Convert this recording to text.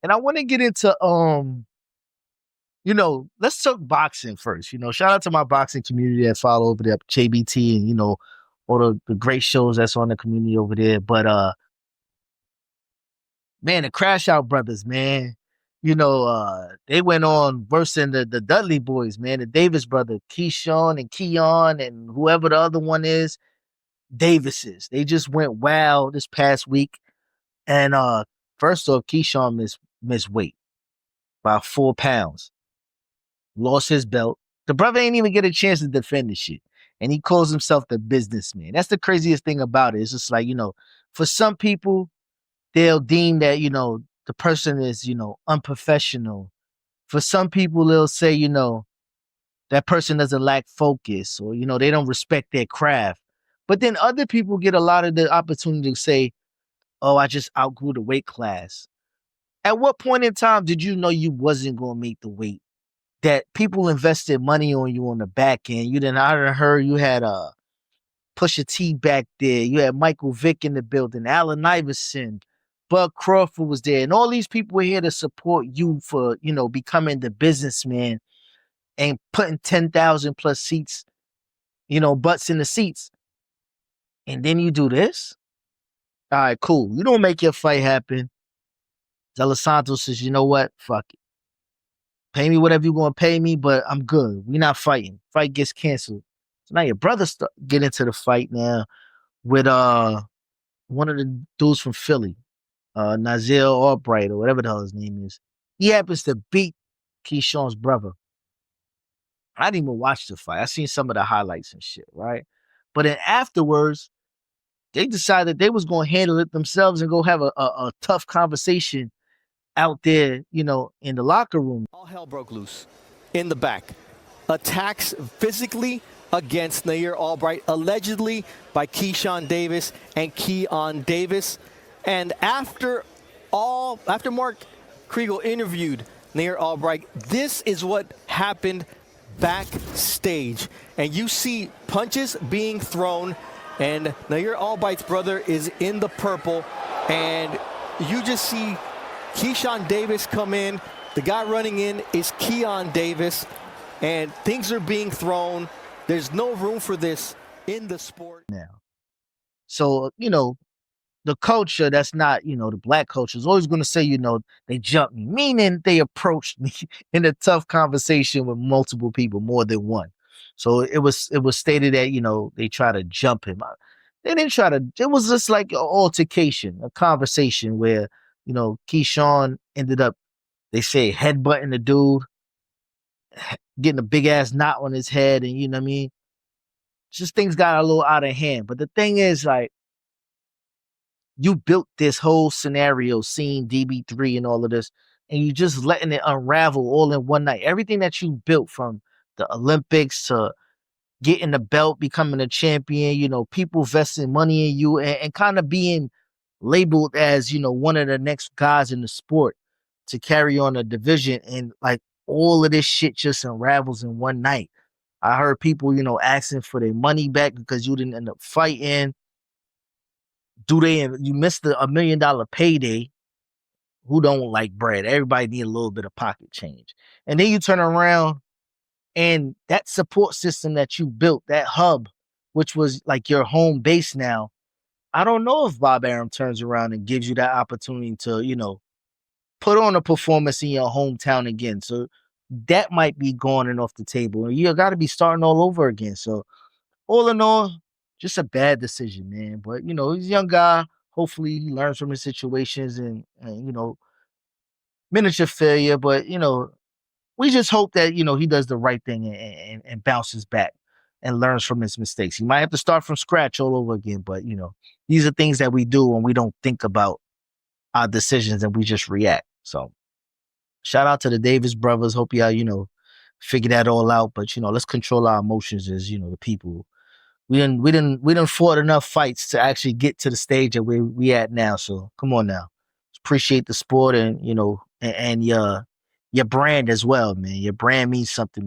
And I want to get into let's talk boxing first. Shout out to my boxing community that follow over there, JBT, and all the great shows that's on the community over there. But man, the Crash Out Brothers, man. They went on worse than the Dudley boys, man. The Davis brother, Keyshawn and Keon, and whoever the other one is, Davises. They just went wild this past week. And first off, Keyshawn missed weight by 4 pounds. Lost his belt. The brother ain't even get a chance to defend the shit. And he calls himself the businessman. That's the craziest thing about it. It's just like, for some people, they'll deem that, the person is, unprofessional. For some people, they'll say, that person doesn't lack focus, or, they don't respect their craft. But then other people get a lot of the opportunity to say, oh, I just outgrew the weight class. At what point in time did you know you wasn't going to make the weight? That people invested money on you on the back end. I heard you had Pusha T back there. You had Michael Vick in the building, Allen Iverson, Bud Crawford was there. And all these people were here to support you for, becoming the businessman and putting 10,000 plus seats, butts in the seats. And then you do this? All right, cool. You don't make your fight happen. D'Alessandro says, you know what? Fuck it. Pay me whatever you're going to pay me, but I'm good. We're not fighting. Fight gets canceled. So now your brother get into the fight now with one of the dudes from Philly, Nahir Albright, or whatever the hell his name is. He happens to beat Keyshawn's brother. I didn't even watch the fight. I seen some of the highlights and shit, right? But then afterwards, they decided they was going to handle it themselves and go have a tough conversation out there, in the locker room. All hell broke loose in the back. Attacks physically against Nahir Albright, allegedly by Keyshawn Davis and Keon Davis. And after Mark Kriegel interviewed Nahir Albright, this is what happened backstage. And you see punches being thrown, and Nahir Albright's brother is in the purple, and you just see Keyshawn Davis come in. The guy running in is Keon Davis, and things are being thrown. There's no room for this in the sport now. So, the culture that's not, the black culture is always going to say, they jumped me, meaning they approached me in a tough conversation with multiple people, more than one. So it was stated that, they try to jump him. They didn't try to, it was just like an altercation, a conversation where, Keyshawn ended up, they say, headbutting the dude, getting a big ass knot on his head, and you know what I mean? Just things got a little out of hand. But the thing is, like, you built this whole scenario, seeing DB3 and all of this, and you just letting it unravel all in one night. Everything that you built, from the Olympics to getting the belt, becoming a champion, people vesting money in you, and kind of being labeled as, one of the next guys in the sport to carry on a division, and like all of this shit just unravels in one night. I heard people, asking for their money back because you didn't end up fighting. You missed $1 million payday. Who don't like bread? Everybody need a little bit of pocket change. And then you turn around, and that support system that you built, that hub, which was like your home base now, I don't know if Bob Arum turns around and gives you that opportunity to, put on a performance in your hometown again. So that might be gone and off the table. You got to be starting all over again. So all in all, just a bad decision, man. But, he's a young guy. Hopefully he learns from his situations and miniature failure. But, we just hope that, he does the right thing and bounces back and learns from his mistakes. He might have to start from scratch all over again. But, these are things that we do when we don't think about our decisions and we just react. So shout out to the Davis brothers. Hope y'all, figure that all out. But, let's control our emotions as, the people. We didn't fought enough fights to actually get to the stage that we at now. So come on now. Appreciate the sport and, and your brand as well, man. Your brand means something.